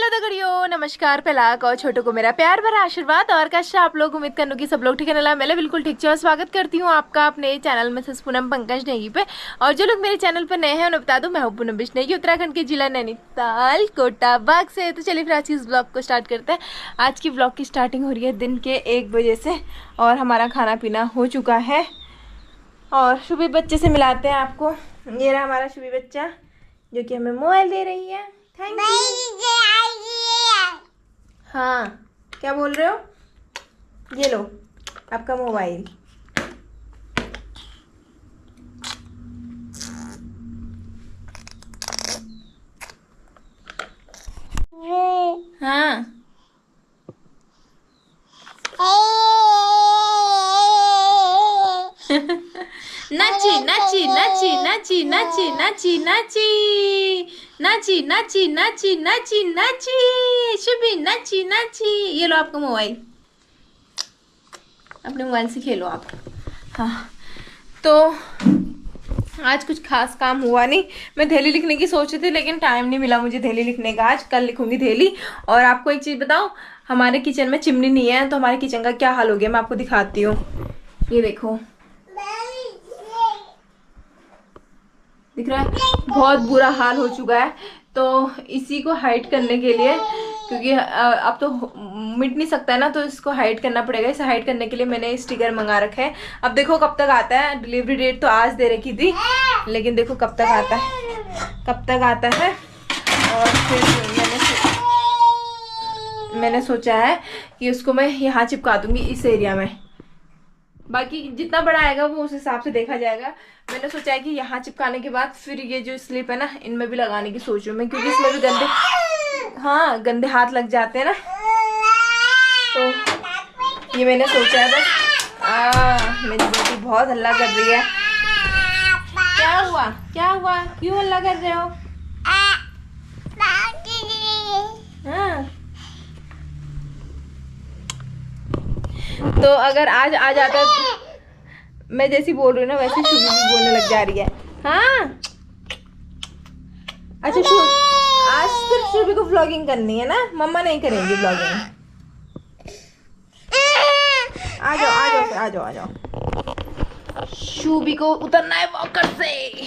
Hello दगड़ियों, नमस्कार। पहलाक और छोटों को मेरा प्यार भरा आशीर्वाद और कष्ट आप लोग उम्मीद करने की सब लोग ठीक है ना। मैं बिल्कुल ठीक है और स्वागत करती हूँ आपका अपने चैनल में पूनम पंकज नेगी पे। और जो लोग मेरे चैनल पर नए हैं उन्हें बता दूं, मैं हूँ पूनम नेगी, उत्तराखंड के जिला नैनीताल कोटा बाग से। तो चलिए फिर आज की इस ब्लॉग को स्टार्ट करते हैं। आज की ब्लॉग की स्टार्टिंग हो रही है दिन के 1 बजे से और हमारा खाना पीना हो चुका है। और शुभी बच्चे से मिलाते हैं आपको। ये रहा हमारा शुभी बच्चा जो कि हमें मोबाइल दे रही है। Thank you. हाँ, क्या बोल रहे हो? ये लो आपका मोबाइल। हाँ नाची नाची नाची नाची नाची नाची नाची नाची नाची नाची नाची नाची शुभी नाची नाची। ये लो आपका मोबाइल, अपने मोबाइल से खेलो आप। हाँ, तो आज कुछ खास काम हुआ नहीं। मैं थैली लिखने की सोच रही थी लेकिन टाइम नहीं मिला मुझे थैली लिखने का। आज कल लिखूंगी थैली। और आपको एक चीज़ बताऊं, हमारे किचन में चिमनी नहीं है तो हमारे किचन का क्या हाल हो गया मैं आपको दिखाती हूँ। ये देखो, दिख रहा है, बहुत बुरा हाल हो चुका है। तो इसी को हाइड करने के लिए, क्योंकि अब तो मिट नहीं सकता है ना, तो इसको हाइड करना पड़ेगा। इसे हाइड करने के लिए मैंने स्टिकर मंगा रखा है। अब देखो कब तक आता है। डिलीवरी डेट तो आज दे रखी थी लेकिन देखो कब तक आता है, कब तक आता है। और फिर मैंने सोचा है कि उसको मैं यहाँ चिपका दूंगी इस एरिया में। बाकी जितना बड़ा आएगा वो उस हिसाब से देखा जाएगा। मैंने सोचा है कि यहाँ चिपकाने के बाद फिर ये जो स्लिप है ना, इनमें भी लगाने की सोच रही हूँ मैं, क्योंकि इसमें भी गंदे हाथ लग जाते हैं ना। तो ये मैंने सोचा है बस। मेरी बेटी बहुत हल्ला कर रही है। क्या हुआ, क्या हुआ, क्यों हल्ला कर रहे हो? हाँ, तो अगर आज आ जाता, मैं जैसी बोल रही हूँ ना वैसे शुभी भी बोलने लग जा रही है। हाँ अच्छा, आज सिर्फ शुभी को व्लॉगिंग करनी है ना, मम्मा नहीं करेंगी व्लॉगिंग। आ जाओ आ जाओ आ जाओ आ जाओ। शुभी को उतरना है वॉकर से।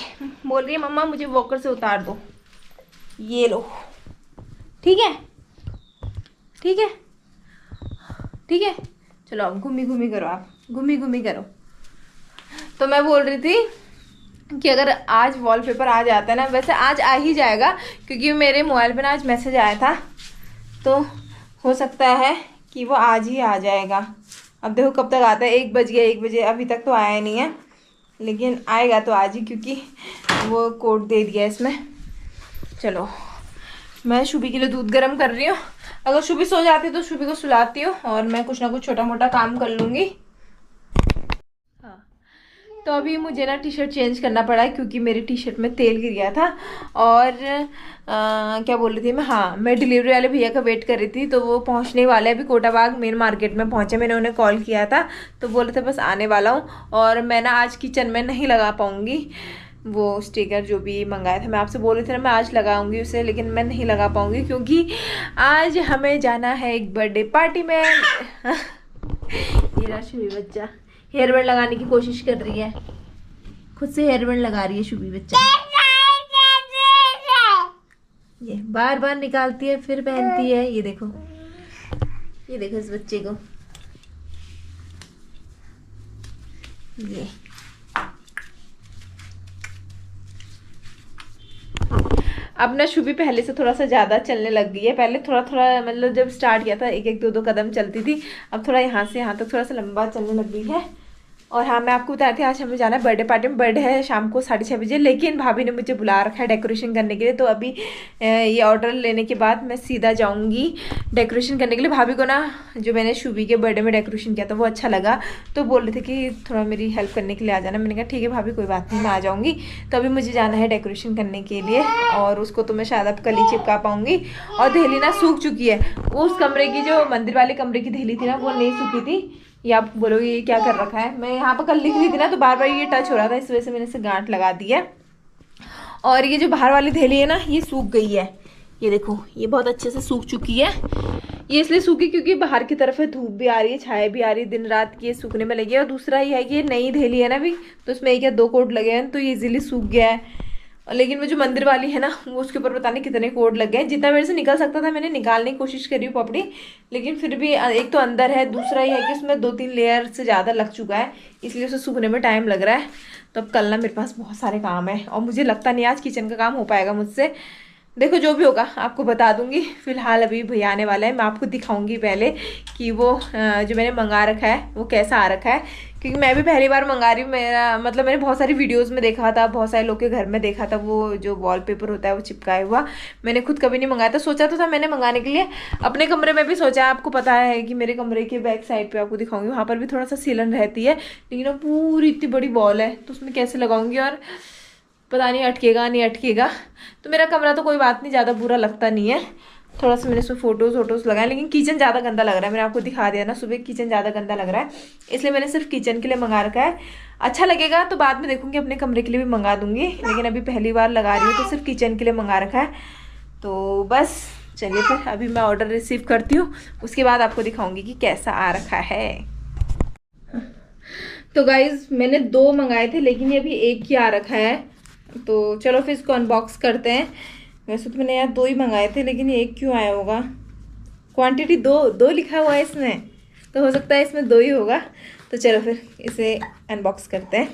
बोल रही है मम्मा मुझे वॉकर से उतार दो। ये लो, ठीक है ठीक है ठीक है, चलो अब घूमी घूमी करो, आप घूमी घूमी करो। तो मैं बोल रही थी कि अगर आज वॉलपेपर आ जाता है ना, वैसे आज आ ही जाएगा क्योंकि मेरे मोबाइल पे ना आज मैसेज आया था, तो हो सकता है कि वो आज ही आ जाएगा। अब देखो कब तक आता है। 1 बज गया, 1 बजे अभी तक तो आया नहीं है, लेकिन आएगा तो आज ही, क्योंकि वो कोड दे दिया इसमें। चलो मैं शुभी के लिए दूध गर्म कर रही हूँ। अगर शुभी सो जाती है तो शुभी को सुलाती हूँ और मैं कुछ ना कुछ छोटा मोटा काम कर लूँगी। हाँ, तो अभी मुझे ना टी शर्ट चेंज करना पड़ा क्योंकि मेरी टी शर्ट में तेल गिर गया था। और क्या बोल रही थी मैं, हाँ, मैं डिलीवरी वाले भैया का वेट कर रही थी। तो वो पहुंचने वाले, अभी कोटा बाग मेन मार्केट में पहुंचे। मैंने उन्हें कॉल किया था तो बोले थे बस आने वाला हूँ। और मैं ना आज किचन में नहीं लगा पाऊँगी वो स्टिकर जो भी मंगाया था। मैं आपसे बोल रही थी ना मैं आज लगाऊंगी उसे, लेकिन मैं नहीं लगा पाऊंगी क्योंकि आज हमें जाना है एक बर्थडे पार्टी में। ये रहा शुभी बच्चा हेयर बैंड लगाने की कोशिश कर रही है, खुद से हेयर बैंड लगा रही है शुभी बच्चा। ये बार बार निकालती है फिर पहनती है। ये देखो, ये देखो इस बच्चे को। ये अब ना शुभी पहले से थोड़ा सा ज़्यादा चलने लग गई है। पहले थोड़ा थोड़ा, मतलब जब स्टार्ट किया था 1-1 2-2 कदम चलती थी, अब थोड़ा यहाँ से यहाँ तक थोड़ा सा लंबा चलने लग गई है। और हाँ, मैं आपको बता रही थी आज हमें जाना है बर्थडे पार्टी में। बर्थडे है शाम को 6:30 बजे, लेकिन भाभी ने मुझे बुला रखा है डेकोरेशन करने के लिए। तो अभी ये ऑर्डर लेने के बाद मैं सीधा जाऊंगी डेकोरेशन करने के लिए। भाभी को ना जो मैंने शुभी के बर्थडे में डेकोरेशन किया था वो अच्छा लगा, तो बोल रहे थे कि थोड़ा मेरी हेल्प करने के लिए आ जाना। मैंने कहा ठीक है भाभी, कोई बात नहीं, मैं आ जाऊँगी। तो अभी मुझे जाना है डेकोरेशन करने के लिए और उसको तो मैं शायद अब कल ही चिपका पाऊँगी। और दहली ना सूख चुकी है। उस कमरे की, जो मंदिर वाले कमरे की दहली थी ना, वो नहीं सूखी थी। ये आप बोलोगे ये क्या कर रखा है। मैं यहाँ पर कल लिख रही थी ना तो बार बार ये टच हो रहा था, इस वजह से मैंने इसे गांठ लगा दी है। और ये जो बाहर वाली थैली है ना, ये सूख गई है। ये देखो ये बहुत अच्छे से सूख चुकी है। ये इसलिए सूखी क्योंकि बाहर की तरफ है, धूप भी आ रही है, छाया भी आ रही है, दिन रात की ये सूखने में लगी है। और दूसरा ये है कि ये नई धेली है ना अभी, तो उसमें एक या दो कोड लगे हैं तो ये इजीली सूख गया है। लेकिन वो जो मंदिर वाली है ना, वो उसके ऊपर पता नहीं कितने कोड लग गए। जितना मेरे से निकल सकता था मैंने निकालने की कोशिश करी हूँ पपड़ी, लेकिन फिर भी एक तो अंदर है, दूसरा ये है कि उसमें 2-3 लेयर से ज़्यादा लग चुका है, इसलिए उसे सूखने में टाइम लग रहा है। तो अब कल ना मेरे पास बहुत सारे काम है और मुझे लगता नहीं आज किचन का काम हो पाएगा मुझसे। देखो जो भी होगा आपको बता दूंगी। फिलहाल अभी भैया आने वाला है, मैं आपको दिखाऊंगी पहले कि वो जो मैंने मंगा रखा है वो कैसा आ रखा है, क्योंकि मैं भी पहली बार मंगा रही हूँ। मेरा मतलब मैंने बहुत सारी वीडियोस में देखा था, बहुत सारे लोग के घर में देखा था वो जो वॉलपेपर होता है वो चिपकाया हुआ। मैंने खुद कभी नहीं मंगाया था, सोचा तो था मैंने मंगाने के लिए। अपने कमरे में भी सोचा, आपको पता है कि मेरे कमरे के बैक साइड पे आपको दिखाऊंगी, वहाँ पर भी थोड़ा सा सीलन रहती है, लेकिन अब पूरी इतनी बड़ी वॉल है तो उसमें कैसे लगाऊंगी और पता नहीं अटकेगा नहीं अटकेगा। तो मेरा कमरा तो कोई बात नहीं, ज़्यादा बुरा लगता नहीं है। थोड़ा सा मैंने उसमें फोटोज लगाए, लेकिन किचन ज़्यादा गंदा लग रहा है। मैंने आपको दिखा दिया ना सुबह, किचन ज़्यादा गंदा लग रहा है, इसलिए मैंने सिर्फ किचन के लिए मंगा रखा है। अच्छा लगेगा तो बाद में देखूंगी, अपने कमरे के लिए भी मंगा दूंगी, लेकिन अभी पहली बार लगा रही हूँ तो सिर्फ किचन के लिए मंगा रखा है। तो बस चलिए फिर अभी मैं ऑर्डर रिसीव करती हूँ, उसके बाद आपको दिखाऊंगी कि कैसा आ रखा है। तो गाइज मैंने 2 मंगाए थे, लेकिन ये अभी एक ही आ रखा है। तो चलो फिर इसको अनबॉक्स करते हैं। वैसे तो मैंने यार 2 ही मंगाए थे, लेकिन ये एक क्यों आया होगा। क्वांटिटी 2 लिखा हुआ है इसमें, तो हो सकता है इसमें 2 ही होगा। तो चलो फिर इसे अनबॉक्स करते हैं।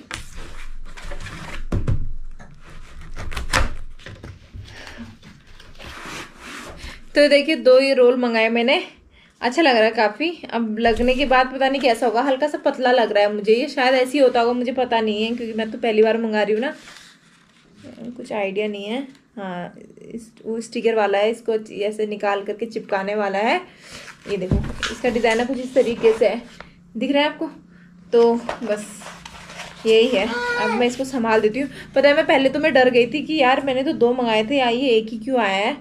तो देखिए 2 ये रोल मंगाए मैंने, अच्छा लग रहा है काफ़ी। अब लगने के बाद पता नहीं कैसा होगा, हल्का सा पतला लग रहा है मुझे। ये शायद ऐसे ही होता होगा, मुझे पता नहीं है क्योंकि मैं तो पहली बार मंगा रही हूँ ना, कुछ आइडिया नहीं है। हाँ वो स्टिकर वाला है, इसको ऐसे निकाल करके चिपकाने वाला है। ये देखो इसका डिज़ाइन कुछ इस तरीके से है, दिख रहा है आपको। तो बस यही है। अब मैं इसको संभाल देती हूँ। पता है मैं पहले तो मैं डर गई थी कि यार मैंने तो 2 मंगाए थे, या ये एक ही क्यों आया है,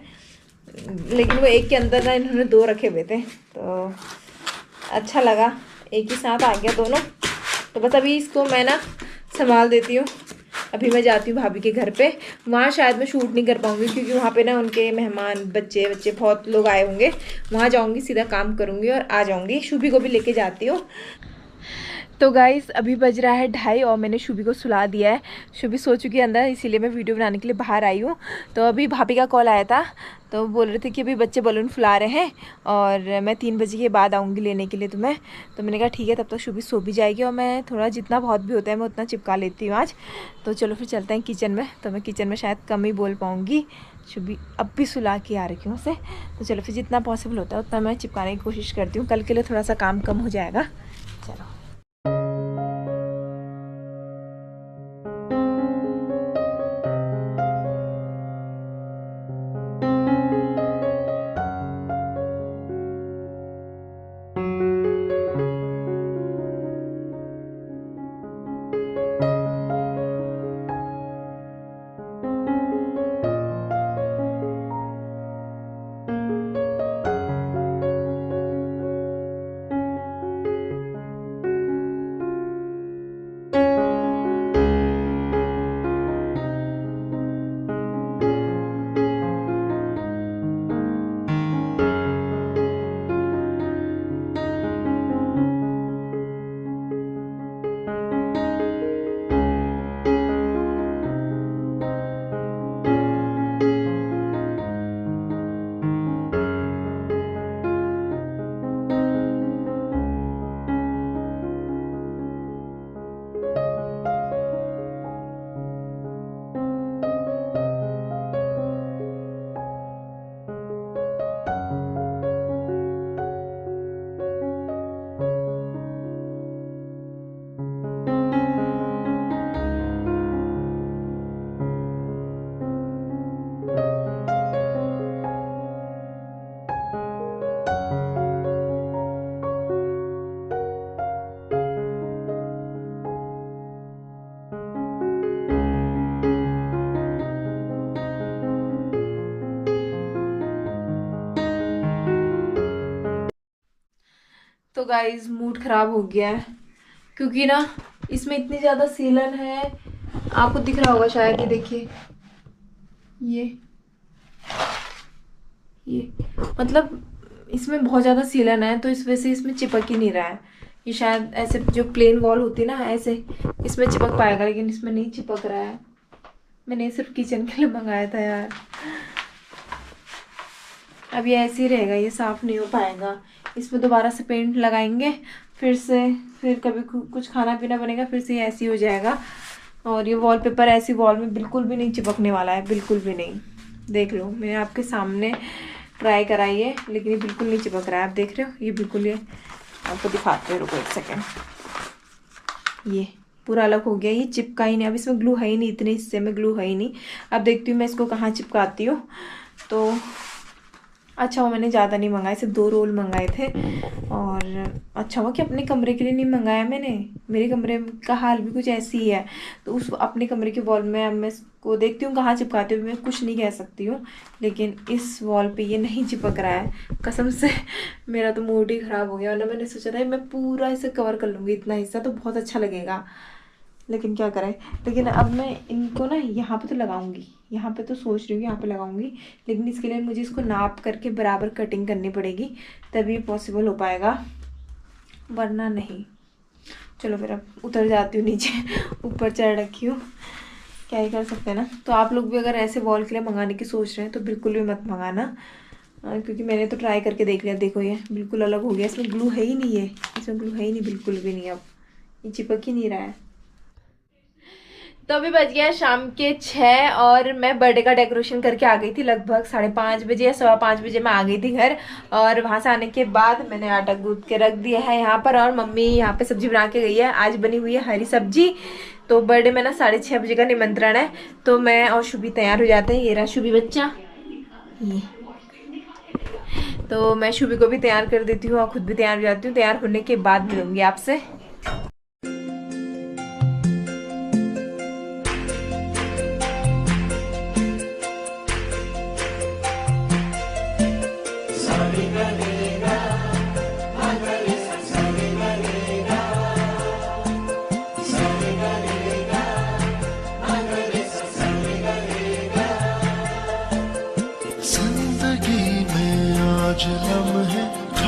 लेकिन वो एक के अंदर ना इन्होंने 2 रखे हुए थे, तो अच्छा लगा एक ही साथ आ गया दोनों। तो बस अभी इसको मैं ना संभाल देती हूँ। अभी मैं जाती हूँ भाभी के घर पे, वहाँ शायद मैं शूट नहीं कर पाऊँगी क्योंकि वहाँ पे ना उनके मेहमान बच्चे बहुत लोग आए होंगे। वहाँ जाऊँगी, सीधा काम करूँगी और आ जाऊँगी। शुभी को भी लेके जाती हूँ। तो गाइस अभी बज रहा है 2:30 और मैंने शुभी को सुला दिया है। शुभी सो चुकी है अंदर, इसीलिए मैं वीडियो बनाने के लिए बाहर आई हूँ। तो अभी भाभी का कॉल आया था, तो बोल रहे थे कि अभी बच्चे बलून फुला रहे हैं और मैं 3 बजे के बाद आऊँगी लेने के लिए तुम्हें। तो मैंने कहा ठीक है, तब तक शुभी सो भी जाएगी और मैं थोड़ा जितना बहुत भी होता है मैं उतना चिपका लेती हूँ आज। तो चलो फिर चलते हैं किचन में। तो मैं किचन में शायद कम ही बोल पाऊँगी, शुभी अब भी सुला के आ रही हूँ उसे। तो चलो फिर जितना पॉसिबल होता है उतना मैं चिपकाने की कोशिश करती हूँ, कल के लिए थोड़ा सा काम कम हो जाएगा। चलो तो गाइज मूड ख़राब हो गया है क्योंकि ना इसमें इतनी ज़्यादा सीलन है, आपको दिख रहा होगा शायद, ये देखिए, ये मतलब इसमें बहुत ज़्यादा सीलन है तो इस वजह से इसमें चिपक ही नहीं रहा है। ये शायद ऐसे जो प्लेन वॉल होती है ना ऐसे इसमें चिपक पाएगा, लेकिन इसमें नहीं चिपक रहा है। मैंने सिर्फ किचन के लिए मंगाया था यार। अब ये ऐसे ही रहेगा, ये साफ नहीं हो पाएगा। इसमें दोबारा से पेंट लगाएंगे फिर से, फिर कभी कुछ खाना पीना बनेगा फिर से ये ऐसे ही हो जाएगा। और ये वॉलपेपर ऐसी वॉल में बिल्कुल भी नहीं चिपकने वाला है, बिल्कुल भी नहीं। देख लो मैंने आपके सामने ट्राई कराई है, लेकिन ये बिल्कुल नहीं चिपक रहा है। आप देख रहे हो ये बिल्कुल, ये आपको दिखाते हैं, रुको एक सेकेंड। ये पूरा अलग हो गया, ये चिपका ही नहीं। अब इसमें ग्लू है ही नहीं, इतने हिस्से में ग्लू है ही नहीं। अब देखती हूँ मैं इसको कहाँ चिपकाती हूँ। तो अच्छा हुआ मैंने ज़्यादा नहीं मंगाए, सिर्फ 2 रोल मंगाए थे। और अच्छा हुआ कि अपने कमरे के लिए नहीं मंगाया मैंने, मेरे कमरे का हाल भी कुछ ऐसी ही है। तो उस अपने कमरे के वॉल में अब मैं इसको देखती हूँ कहाँ चिपकाती हूँ, मैं कुछ नहीं कह सकती हूँ। लेकिन इस वॉल पे ये नहीं चिपक रहा है कसम से। मेरा तो मूड ही ख़राब हो गया, वरना मैंने सोचा था मैं पूरा इसे कवर कर लूँगी, इतना हिस्सा तो बहुत अच्छा लगेगा। लेकिन क्या करें। लेकिन अब मैं इनको ना यहाँ पे तो लगाऊंगी, यहाँ पे तो सोच रही हूँ यहाँ पे लगाऊंगी, लेकिन इसके लिए मुझे इसको नाप करके बराबर कटिंग करनी पड़ेगी, तभी पॉसिबल हो पाएगा, वरना नहीं। चलो फिर अब उतर जाती हूँ नीचे। ऊपर चढ़ रखी हूँ, क्या ही कर सकते हैं ना। तो आप लोग भी अगर ऐसे वॉल के लिए मंगाने की सोच रहे हैं तो बिल्कुल भी मत मंगाना, क्योंकि मैंने तो ट्राई करके देख लिया। देखो ये बिल्कुल अलग हो गया, इसमें ग्लू है ही नहीं है, इसमें ग्लू है ही नहीं, बिल्कुल भी नहीं। अब ये चिपक ही नहीं रहा है। तो अभी बज गया शाम के 6 और मैं बर्थडे का डेकोरेशन करके आ गई थी लगभग 5:30 बजे या 5:15 बजे मैं आ गई थी घर। और वहां से आने के बाद मैंने आटा गूंथ के रख दिया है यहाँ पर, और मम्मी यहाँ पे सब्जी बना के गई है। आज बनी हुई है हरी सब्जी। तो बर्थडे में ना 6:30 बजे का निमंत्रण है, तो मैं और शुभी तैयार हो जाते हैं। ये रहा शुभी बच्चा, ये तो मैं शुभी को भी तैयार कर देती हूँ और खुद भी तैयार हो जाती हूँ। तैयार होने के बाद मिलूंगी आपसे। Sorry,